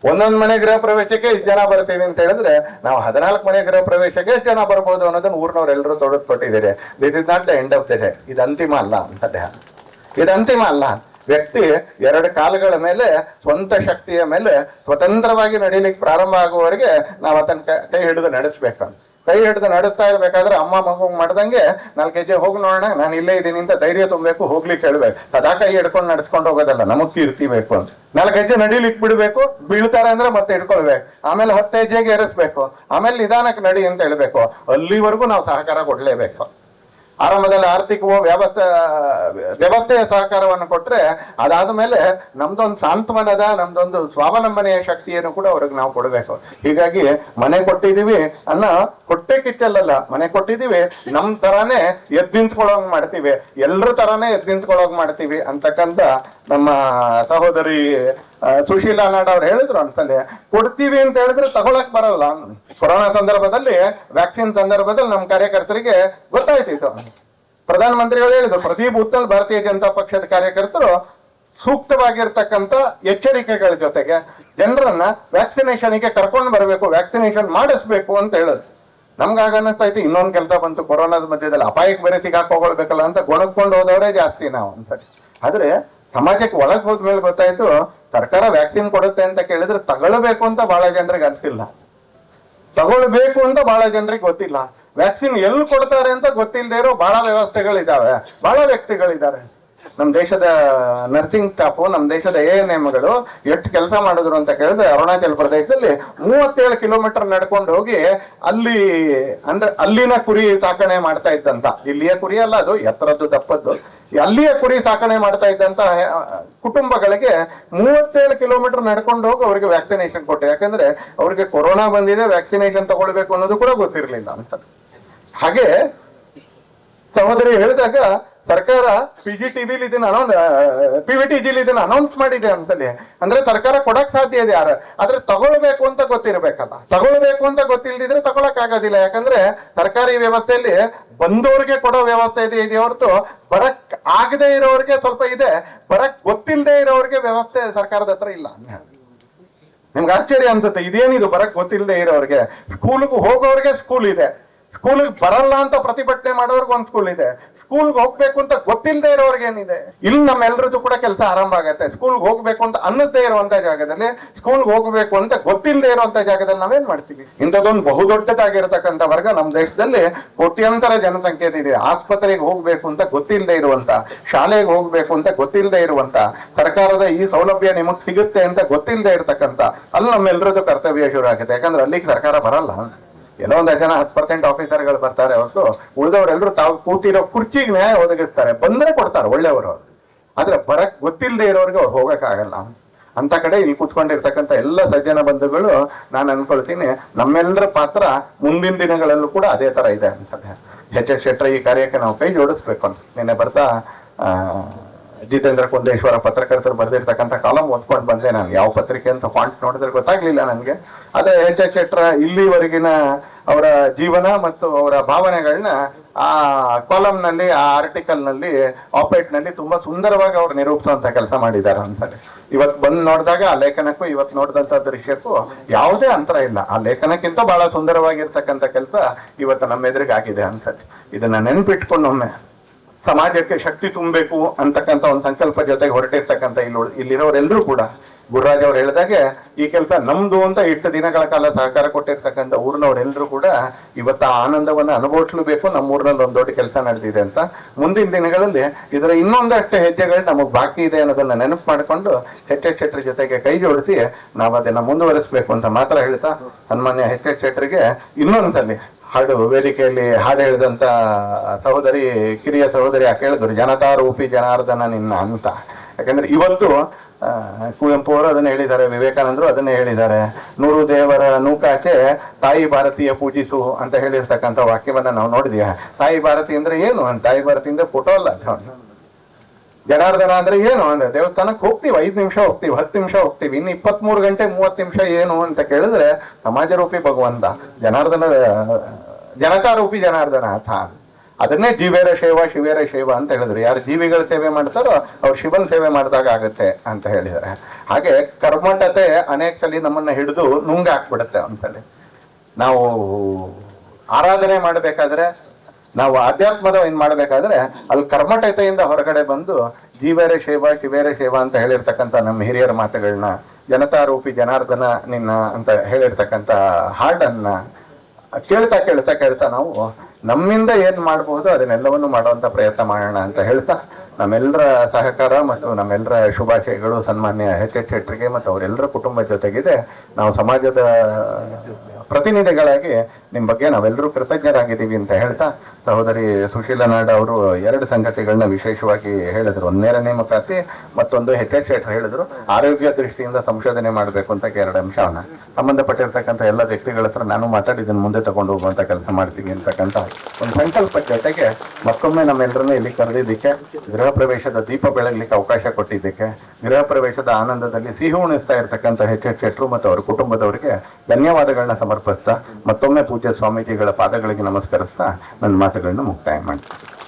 ಒಂದೊಂದು ಮನೆ ಗೃಹ ಪ್ರವೇಶಕ್ಕೆ ಎಷ್ಟು ಜನ ಬರ್ತೀವಿ ಅಂತ ಹೇಳಿದ್ರೆ, ನಾವು 14 ಮನೆ ಗೃಹ ಪ್ರವೇಶಕ್ಕೆ ಎಷ್ಟು ಜನ ಬರ್ಬೋದು ಅನ್ನೋದನ್ನ ಊರಿನವ್ರೆಲ್ಲರೂ ತೊಡಸ್ಕೊಟ್ಟಿದ್ದೀರಿ. This is not the end of the day. ಇದು ಅಂತಿಮ ಅಲ್ಲ ಅಂತದ್ದೇ, ಇದು ಅಂತಿಮ ಅಲ್ಲ. ವ್ಯಕ್ತಿ 2 ಕಾಲುಗಳ ಮೇಲೆ, ಸ್ವಂತ ಶಕ್ತಿಯ ಮೇಲೆ ಸ್ವತಂತ್ರವಾಗಿ ನಡೀಲಿಕ್ಕೆ ಪ್ರಾರಂಭ ಆಗುವವರೆಗೆ ನಾವು ಅದನ್ನ ಕೈ ಹಿಡಿದು ನಡೆಸ್ಬೇಕು. ಕೈ ಹಿಡಿದು ನಡೆಸ್ತಾ ಇರ್ಬೇಕಾದ್ರೆ ಅಮ್ಮ ಮಗು ಮಾಡ್ದಂಗೆ 4 ಹೆಜ್ಜೆ ಹೋಗಿ ನೋಡೋಣ, ನಾನು ಇಲ್ಲೇ ಇದ್ದೀನಿ ಅಂತ ಧೈರ್ಯ ತುಂಬಬೇಕು, ಹೋಗ್ಲಿಕ್ಕೆ ಹೇಳ್ಬೇಕು. ಸದಾ ಕೈ ಹಿಡ್ಕೊಂಡು ನಡ್ಸ್ಕೊಂಡು ಹೋಗೋದಲ್ಲ, ನಮಗ್ ಕೀರ್ತಿ ಬೇಕು ಅಂತ. 4 ಹೆಜ್ಜೆ ನಡೀಲಿಕ್ಕೆ ಬಿಡ್ಬೇಕು, ಬೀಳ್ತಾರೆ ಅಂದ್ರೆ ಮತ್ತೆ ಹಿಡ್ಕೊಳ್ಬೇಕು. ಆಮೇಲೆ 10 ಹೆಜ್ಜೆಗೆ ಏರಿಸ್ಬೇಕು, ಆಮೇಲೆ ನಿಧಾನಕ್ಕೆ ನಡಿ ಅಂತ ಹೇಳ್ಬೇಕು. ಅಲ್ಲಿವರೆಗೂ ನಾವು ಸಹಕಾರ ಕೊಡ್ಲೇಬೇಕು. ಆರಂಭದಲ್ಲಿ ಆರ್ಥಿಕವೋ ವ್ಯವಸ್ಥೆಯ ಸಹಕಾರವನ್ನು ಕೊಟ್ರೆ, ಅದಾದ ಮೇಲೆ ನಮ್ದೊಂದು ಸಾಂತ್ವನದ, ನಮ್ದೊಂದು ಸ್ವಾವಲಂಬನೆಯ ಶಕ್ತಿಯನ್ನು ಕೂಡ ಅವ್ರಿಗೆ ನಾವು ಕೊಡಬೇಕು. ಹೀಗಾಗಿ ಮನೆ ಕೊಟ್ಟಿದೀವಿ ಅನ್ನೋ ಹೊಟ್ಟೆ ಕಿಚ್ಚಲ್ಲ, ಮನೆ ಕೊಟ್ಟಿದೀವಿ ನಮ್ ತರಾನೇ ಎದ್ದು ನಿಂತ್ಕೊಳ್ಳೋಂಗ್ ಮಾಡ್ತೀವಿ, ಎಲ್ರ ತರಾನೇ ಎದ್ದು ನಿಂತ್ಕೊಳ್ಳೋಂಗ್ ಮಾಡ್ತೀವಿ ಅಂತಕ್ಕಂಥ ನಮ್ಮ ಸಹೋದರಿ ಸುಶೀಲಾ ನಾಡ್ ಅವ್ರು ಹೇಳಿದ್ರು. ಅನ್ಸಲೆ ಕೊಡ್ತೀವಿ ಅಂತ ಹೇಳಿದ್ರೆ ತಗೊಳಕ್ ಬರಲ್ಲ. ಕೊರೋನಾ ಸಂದರ್ಭದಲ್ಲಿ, ವ್ಯಾಕ್ಸಿನ್ ಸಂದರ್ಭದಲ್ಲಿ ನಮ್ಮ ಕಾರ್ಯಕರ್ತರಿಗೆ ಗೊತ್ತಾಯ್ತಿತ್ತು. ಪ್ರಧಾನ ಮಂತ್ರಿಗಳು ಹೇಳಿದ್ರು, ಪ್ರತಿ ಬೂತ್ನಲ್ಲಿ ಭಾರತೀಯ ಜನತಾ ಪಕ್ಷದ ಕಾರ್ಯಕರ್ತರು ಸೂಕ್ತವಾಗಿರ್ತಕ್ಕಂಥ ಎಚ್ಚರಿಕೆಗಳ ಜೊತೆಗೆ ಜನರನ್ನ ವ್ಯಾಕ್ಸಿನೇಷನ್ಗೆ ಕರ್ಕೊಂಡು ಬರಬೇಕು, ವ್ಯಾಕ್ಸಿನೇಷನ್ ಮಾಡಿಸ್ಬೇಕು ಅಂತ ಹೇಳೋದು. ನಮ್ಗಾಗ ಅನ್ನಿಸ್ತಾ ಇತ್ತು ಇನ್ನೊಂದು ಕೆಲಸ ಬಂತು ಕೊರೋನಾದ ಮಧ್ಯದಲ್ಲಿ, ಅಪಾಯಕ್ಕೆ ಬೇರೆ ಸಿಗಾಕೋಳ್ಬೇಕಲ್ಲ ಅಂತ ಗೊಣಗ್ಕೊಂಡು ಹೋದವರೇ ಜಾಸ್ತಿ ನಾವು ಅಂತ. ಆದ್ರೆ ಸಮಾಜಕ್ಕೆ ಒಳಗೆ ಹೋದ್ಮೇಲೆ ಗೊತ್ತಾಯ್ತು, ಸರ್ಕಾರ ವ್ಯಾಕ್ಸಿನ್ ಕೊಡುತ್ತೆ ಅಂತ ಕೇಳಿದ್ರೆ ತಗೊಳ್ಬೇಕು ಅಂತ ಬಹಳ ಜನರಿಗೆ ಅನ್ಸಿಲ್ಲ, ತಗೊಳ್ಬೇಕು ಅಂತ ಬಹಳ ಜನರಿಗೆ ಗೊತ್ತಿಲ್ಲ. ವ್ಯಾಕ್ಸಿನ್ ಎಲ್ಲಿ ಕೊಡ್ತಾರೆ ಅಂತ ಗೊತ್ತಿಲ್ಲದೆ ಇರೋ ಬಹಳ ವ್ಯವಸ್ಥೆಗಳಿದ್ದಾವೆ, ಬಹಳ ವ್ಯಕ್ತಿಗಳಿದ್ದಾರೆ. ನಮ್ಮ ದೇಶದ ನರ್ಸಿಂಗ್ ಸ್ಟಾಫು, ನಮ್ಮ ದೇಶದ ANMಗಳು ಎಷ್ಟು ಕೆಲಸ ಮಾಡಿದ್ರು ಅಂತ ಕೇಳಿದ್ರೆ, ಅರುಣಾಚಲ ಪ್ರದೇಶದಲ್ಲಿ 37 ಕಿಲೋಮೀಟರ್ ನಡ್ಕೊಂಡು ಹೋಗಿ ಅಲ್ಲಿ ಅಂದ್ರೆ ಅಲ್ಲಿನ ಕುರಿ ಸಾಕಣೆ ಮಾಡ್ತಾ ಇದ್ದಂತ, ಇಲ್ಲಿಯ ಕುರಿ ಅಲ್ಲ, ಅದು ಎತ್ತರದ್ದು ದಪ್ಪದ್ದು, ಅಲ್ಲಿಯ ಕುರಿ ಸಾಕಣೆ ಮಾಡ್ತಾ ಇದ್ದಂತ ಕುಟುಂಬಗಳಿಗೆ 37 ಕಿಲೋಮೀಟರ್ ನಡ್ಕೊಂಡು ಹೋಗಿ ಅವ್ರಿಗೆ ವ್ಯಾಕ್ಸಿನೇಷನ್ ಕೊಟ್ಟೆ. ಯಾಕಂದ್ರೆ ಅವ್ರಿಗೆ ಕೊರೋನಾ ಬಂದಿದೆ, ವ್ಯಾಕ್ಸಿನೇಷನ್ ತಗೊಳ್ಬೇಕು ಅನ್ನೋದು ಕೂಡ ಗೊತ್ತಿರಲಿಲ್ಲ ಅಂತ. ಹಾಗೆ ಸಹೋದರಿ ಹೇಳಿದಾಗ ಸರ್ಕಾರ PVTGಲಿ ಇದನ್ನ ಅನೌನ್ಸ್ ಮಾಡಿದೆ ಅಂತಲೇ, ಅಂದ್ರೆ ಸರ್ಕಾರ ಕೊಡಕ್ ಸಾಧ್ಯ ಇದೆ ಯಾರು, ಆದ್ರೆ ತಗೊಳ್ಬೇಕು ಅಂತ ಗೊತ್ತಿರ್ಬೇಕಲ್ಲ. ತಗೊಳ್ಬೇಕು ಅಂತ ಗೊತ್ತಿಲ್ದಿದ್ರೆ ತಗೊಳಕ್ ಆಗೋದಿಲ್ಲ. ಯಾಕಂದ್ರೆ ಸರ್ಕಾರಿ ವ್ಯವಸ್ಥೆಯಲ್ಲಿ ಬಂದವ್ರಿಗೆ ಕೊಡೋ ವ್ಯವಸ್ಥೆ ಇದೆ ಹೊರತು ಬರಕ್ ಆಗದೆ ಇರೋರಿಗೆ ಸ್ವಲ್ಪ ಇದೆ, ಬರಕ್ ಗೊತ್ತಿಲ್ಲದೆ ಇರೋರಿಗೆ ವ್ಯವಸ್ಥೆ ಸರ್ಕಾರದ ಹತ್ರ ಇಲ್ಲ. ನಿಮ್ಗೆ ಆಶ್ಚರ್ಯ ಅನ್ಸುತ್ತೆ, ಇದೇನಿದು ಬರಕ್ ಗೊತ್ತಿಲ್ಲದೆ ಇರೋರಿಗೆ. ಸ್ಕೂಲ್ಗೆ ಹೋಗೋರಿಗೆ ಸ್ಕೂಲ್ ಇದೆ, ಸ್ಕೂಲ್ಗೆ ಬರಲ್ಲ ಅಂತ ಪ್ರತಿಭಟನೆ ಮಾಡೋರ್ಗೆ ಒಂದು ಸ್ಕೂಲ್ ಇದೆ, ಸ್ಕೂಲ್ಗೆ ಹೋಗ್ಬೇಕು ಅಂತ ಗೊತ್ತಿಲ್ಲದೆ ಇರೋರ್ಗೆ ಏನಿದೆ. ಇಲ್ಲಿ ನಮ್ಮೆಲ್ಲರದ್ದು ಕೂಡ ಕೆಲಸ ಆರಂಭ ಆಗತ್ತೆ. ಸ್ಕೂಲ್ಗೆ ಹೋಗ್ಬೇಕು ಅಂತ ಅನ್ನದೇ ಇರುವಂತ ಜಾಗದಲ್ಲಿ, ಸ್ಕೂಲ್ಗೆ ಹೋಗ್ಬೇಕು ಅಂತ ಗೊತ್ತಿಲ್ಲದೆ ಇರುವಂತ ಜಾಗದಲ್ಲಿ ನಾವೇನ್ ಮಾಡ್ತೀವಿ? ಇಂಥದ್ದೊಂದು ಬಹುದೊಡ್ಡದಾಗಿರತಕ್ಕಂಥ ವರ್ಗ ನಮ್ಮ ದೇಶದಲ್ಲಿ ಕೋಟ್ಯಾಂತರ ಜನಸಂಖ್ಯೆ ಇದೆ. ಆಸ್ಪತ್ರೆಗೆ ಹೋಗ್ಬೇಕು ಅಂತ ಗೊತ್ತಿಲ್ಲದೆ ಇರುವಂತ, ಶಾಲೆಗೆ ಹೋಗ್ಬೇಕು ಅಂತ ಗೊತ್ತಿಲ್ಲದೆ ಇರುವಂತ, ಸರ್ಕಾರದ ಈ ಸೌಲಭ್ಯ ನಿಮಗ್ ಸಿಗುತ್ತೆ ಅಂತ ಗೊತ್ತಿಲ್ಲದೆ ಇರತಕ್ಕಂಥ, ಅಲ್ಲಿ ನಮ್ಮೆಲ್ಲರದ್ದು ಕರ್ತವ್ಯ ಶುರು ಆಗುತ್ತೆ. ಯಾಕಂದ್ರೆ ಅಲ್ಲಿಗೆ ಸರ್ಕಾರ ಬರಲ್ಲ. ಎಲ್ಲೋ 10% ಆಫೀಸರ್ಗಳು ಬರ್ತಾರೆ ಹೊರತು ಉಳಿದವರೆಲ್ಲರೂ ತಾವು ಕೂತಿರೋ ಕುರ್ಚಿಗೆ ನ್ಯಾಯ ಒದಗಿಸ್ತಾರೆ, ಬಂದ್ರೆ ಕೊಡ್ತಾರೆ ಒಳ್ಳೆಯವರು. ಆದ್ರೆ ಬರಕ್ ಗೊತ್ತಿಲ್ಲದೆ ಇರೋರಿಗೆ ಅವ್ರು ಹೋಗಕ್ಕಾಗಲ್ಲ. ಅಂತ ಕಡೆ ಇಲ್ಲಿ ಕೂತ್ಕೊಂಡಿರ್ತಕ್ಕಂಥ ಎಲ್ಲ ಸಜ್ಜನ ಬಂಧುಗಳು ನಾನು ಅನ್ಕೊಳ್ತೀನಿ, ನಮ್ಮೆಲ್ಲರ ಪಾತ್ರ ಮುಂದಿನ ದಿನಗಳಲ್ಲೂ ಕೂಡ ಅದೇ ತರ ಇದೆ ಅಂತ. ಎಚ್ ಶೆಟ್ಟರ್ ಈ ಕಾರ್ಯಕ್ಕೆ ನಾವು ಕೈ ಜೋಡಿಸ್ಬೇಕು ಅಂತ ನಿನ್ನೆ ಬರ್ತಾ ಜಿತೇಂದ್ರ ಕುಂದೇಶ್ವರ ಪತ್ರಕರ್ತರು ಬರೆದಿರ್ತಕ್ಕಂಥ ಕಾಲಂ ಓದ್ಕೊಂಡು ಬಂದೆ ನಾನು. ಯಾವ ಪತ್ರಿಕೆ ಅಂತ ಫಾಂಟ್ ನೋಡಿದ್ರೆ ಗೊತ್ತಾಗ್ಲಿಲ್ಲ ನನಗೆ. ಅದೇ ಎಚ್ ಎಚ್ ಶೆಟ್ರ ಇಲ್ಲಿವರೆಗಿನ ಅವರ ಜೀವನ ಮತ್ತು ಅವರ ಭಾವನೆಗಳನ್ನ ಆ ಕಾಲಂನಲ್ಲಿ, ಆ ಆರ್ಟಿಕಲ್ ನಲ್ಲಿ, ಆಪರೇಟ್ ನಲ್ಲಿ ತುಂಬಾ ಸುಂದರವಾಗಿ ಅವ್ರು ನಿರೂಪಿಸುವಂತ ಕೆಲಸ ಮಾಡಿದ್ದಾರೆ ಅನ್ಸಲ್ಲಿ. ಇವತ್ತು ಬಂದು ನೋಡಿದಾಗ ಆ ಲೇಖನಕ್ಕೂ ಇವತ್ತು ನೋಡಿದಂತ ದೃಶ್ಯಕ್ಕೂ ಯಾವುದೇ ಅಂತರ ಇಲ್ಲ. ಆ ಲೇಖನಕ್ಕಿಂತ ಬಹಳ ಸುಂದರವಾಗಿರ್ತಕ್ಕಂಥ ಕೆಲಸ ಇವತ್ತು ನಮ್ಮ ಎದುರಿಗೆ ಆಗಿದೆ ಅನ್ಸತ್ತೆ. ಇದನ್ನ ನೆನಪಿಟ್ಕೊಂಡು ಒಮ್ಮೆ ಸಮಾಜಕ್ಕೆ ಶಕ್ತಿ ತುಂಬಬೇಕು ಅಂತಕ್ಕಂಥ ಒಂದು ಸಂಕಲ್ಪ ಜೊತೆಗೆ ಹೊರಟಿರ್ತಕ್ಕಂಥ ಇಲ್ಲಿರೋರೆಲ್ಲರೂ ಕೂಡ ಗುರುರಾಜ್ ಅವ್ರು ಹೇಳಿದಾಗೆ ಈ ಕೆಲಸ ನಮ್ದು ಅಂತ ಇಷ್ಟು ದಿನಗಳ ಕಾಲ ಸಹಕಾರ ಕೊಟ್ಟಿರ್ತಕ್ಕಂಥ ಊರಿನವರೆಲ್ಲರೂ ಕೂಡ ಇವತ್ತು ಆ ಆನಂದವನ್ನು ಅನುಭವಿಸಲೇಬೇಕು. ನಮ್ಮ ಊರಿನಲ್ಲಿ ಒಂದು ದೊಡ್ಡ ಕೆಲಸ ನಡೆದಿದೆ ಅಂತ. ಮುಂದಿನ ದಿನಗಳಲ್ಲಿ ಇದರ ಇನ್ನೊಂದಷ್ಟು ಹೆಜ್ಜೆಗಳು ನಮಗೆ ಬಾಕಿ ಇದೆ ಅನ್ನೋದನ್ನ ನೆನಪು ಮಾಡಿಕೊಂಡು ಎಚ್ ಎಚ್ ಶೆಟ್ಟರ್ ಜೊತೆಗೆ ಕೈ ಜೋಡಿಸಿ ನಾವು ಅದನ್ನ ಮುಂದುವರಿಸಬೇಕು ಅಂತ ಮಾತ್ರ ಹೇಳ್ತಾ, ಸನ್ಮಾನ್ಯ ಎಚ್ ಎಚ್ ಶೆಟ್ಟರ್ಗೆ ಇನ್ನೊಂದ್ಸಲಿ ಹಾಡು ವೇದಿಕೆಯಲ್ಲಿ ಹಾಡು ಹೇಳಿದಂತ ಸಹೋದರಿ, ಕಿರಿಯ ಸಹೋದರಿ ಹೇಳಿದ್ರು, ಜನತಾ ರೂಪಿ ಜನಾರ್ದನ ನಿನ್ನ ಅಂತ. ಯಾಕಂದ್ರೆ ಇವತ್ತು ಕುವೆಂಪು ಅವರು ಅದನ್ನ ಹೇಳಿದ್ದಾರೆ, ವಿವೇಕಾನಂದರು ಅದನ್ನೇ ಹೇಳಿದ್ದಾರೆ, ನೂರು ದೇವರ ನೂಕಾಚೆ ತಾಯಿ ಭಾರತೀಯ ಪೂಜಿಸು ಅಂತ ಹೇಳಿರ್ತಕ್ಕಂಥ ವಾಕ್ಯವನ್ನ ನಾವು ನೋಡಿದೀವಿ. ತಾಯಿ ಭಾರತಿ ಅಂದ್ರೆ ಏನು? ತಾಯಿ ಭಾರತಿ ಅಂದ್ರೆ ಫೋಟೋ ಅಲ್ಲ. ಜನಾರ್ದನ ಅಂದ್ರೆ ಏನು ಅಂದ್ರೆ ದೇವಸ್ಥಾನಕ್ಕೆ ಹೋಗ್ತೀವಿ, 5 ನಿಮಿಷ ಹೋಗ್ತೀವಿ, 10 ನಿಮಿಷ ಹೋಗ್ತೀವಿ, ಇನ್ನು 23 ಗಂಟೆ 30 ನಿಮಿಷ ಏನು ಅಂತ ಕೇಳಿದ್ರೆ ಸಮಾಜ ರೂಪಿ ಭಗವಂತ ಜನಾರ್ದನ, ಜನತಾ ರೂಪಿ ಜನಾರ್ದನ ಅಥ. ಅದನ್ನೇ ಜೀವೇರ ಸೇವಾ ಶಿವೇರ ಸೇವಾ ಅಂತ ಹೇಳಿದ್ರು. ಯಾರು ಜೀವಿಗಳ ಸೇವೆ ಮಾಡ್ತಾರೋ ಅವ್ರು ಶಿವನ್ ಸೇವೆ ಮಾಡಿದಾಗ ಆಗತ್ತೆ ಅಂತ ಹೇಳಿದ್ದಾರೆ. ಹಾಗೆ ಕರ್ಮಠತೆ ಅನೇಕ ಸಲ ನಮ್ಮನ್ನ ಹಿಡಿದು ನುಂಗ ಹಾಕ್ಬಿಡುತ್ತೆ. ಒಂದ್ಸಲಿ ನಾವು ಆರಾಧನೆ ಮಾಡಬೇಕಾದ್ರೆ, ನಾವು ಅಧ್ಯಾತ್ಮದ ಏನ್ ಮಾಡ್ಬೇಕಾದ್ರೆ ಅಲ್ಲಿ ಕರ್ಮಠತೆಯಿಂದ ಹೊರಗಡೆ ಬಂದು ಜೀವೇರ ಸೇವಾ ಶಿವೇರ ಸೇವಾ ಅಂತ ಹೇಳಿರ್ತಕ್ಕಂಥ ನಮ್ಮ ಹಿರಿಯರ ಮಾತುಗಳನ್ನ, ಜನತಾ ರೂಪಿ ಜನಾರ್ದನ ನಿನ್ನ ಅಂತ ಹೇಳಿರ್ತಕ್ಕಂಥ ಹಾಡನ್ನ ಕೇಳ್ತಾ ಕೇಳ್ತಾ ಕೇಳ್ತಾ ನಾವು ನಮ್ಮಿಂದ ಏನ್ ಮಾಡಬಹುದು ಅದನ್ನೆಲ್ಲವನ್ನು ಮಾಡುವಂತ ಪ್ರಯತ್ನ ಮಾಡೋಣ ಅಂತ ಹೇಳ್ತಾ, ನಮ್ಮೆಲ್ಲರ ಸಹಕಾರ ಮತ್ತು ನಮ್ಮೆಲ್ಲರ ಶುಭಾಶಯಗಳು ಸನ್ಮಾನ್ಯ ಎಚ್ ಎಚ್ ಶೆಟ್ಟರ್ಗೆ ಮತ್ತು ಅವರೆಲ್ಲರ ಕುಟುಂಬದ ಜೊತೆಗಿದೆ. ನಾವು ಸಮಾಜದ ಪ್ರತಿನಿಧಿಗಳಾಗಿ ನಿಮ್ಮ ಬಗ್ಗೆ ನಾವೆಲ್ಲರೂ ಕೃತಜ್ಞರಾಗಿದ್ದೀವಿ ಅಂತ ಹೇಳ್ತಾ, ಸಹೋದರಿ ಸುಶೀಲಾ ನಾಡ್ ಅವರು 2 ಸಂಗತಿಗಳನ್ನ ವಿಶೇಷವಾಗಿ ಹೇಳಿದ್ರು. ಒಂದು ನೇರ ನೇಮಕಾತಿ, ಮತ್ತೊಂದು ಎಚ್ ಎಚ್ ಶೆಟ್ಟರ್ ಹೇಳಿದ್ರು ಆರೋಗ್ಯ ದೃಷ್ಟಿಯಿಂದ ಸಂಶೋಧನೆ ಮಾಡಬೇಕು ಅಂತ 2 ಅಂಶವನ್ನ ಸಂಬಂಧಪಟ್ಟಿರ್ತಕ್ಕಂಥ ಎಲ್ಲ ವ್ಯಕ್ತಿಗಳ ಹತ್ರ ನಾನು ಮಾತಾಡಿದ್ದನ್ನು ಮುಂದೆ ತಗೊಂಡು ಹೋಗುವಂತ ಕೆಲಸ ಮಾಡ್ತೀವಿ ಅಂತಕ್ಕಂಥ ಒಂದು ಸಂಕಲ್ಪ ಜೊತೆಗೆ ಮತ್ತೊಮ್ಮೆ ನಮ್ಮೆಲ್ಲರನ್ನ ಇಲ್ಲಿ ಕರೆದಿದ್ದಕ್ಕೆ, ಗೃಹ ಪ್ರವೇಶದ ದೀಪ ಬೆಳಗ್ಲಿಕ್ಕೆ ಅವಕಾಶ ಕೊಟ್ಟಿದ್ದಕ್ಕೆ, ಗೃಹ ಪ್ರವೇಶದ ಆನಂದದಲ್ಲಿ ಸಿಹಿ ಉಣಿಸ್ತಾ ಇರ್ತಕ್ಕಂಥ ಎಚ್ ಎಚ್ ಶೆಟ್ಟರು ಮತ್ತು ಅವರ ಕುಟುಂಬದವರಿಗೆ ಧನ್ಯವಾದಗಳನ್ನ ಸಮರ್ಪಿಸ್ತಾ, ಮತ್ತೊಮ್ಮೆ ಪೂಜ್ಯ ಸ್ವಾಮೀಜಿಗಳ ಪಾದಗಳಿಗೆ ನಮಸ್ಕರಿಸ್ತಾ ನನ್ನ ಮಾತುಗಳನ್ನ ಮುಕ್ತಾಯ ಮಾಡ್ತೀನಿ.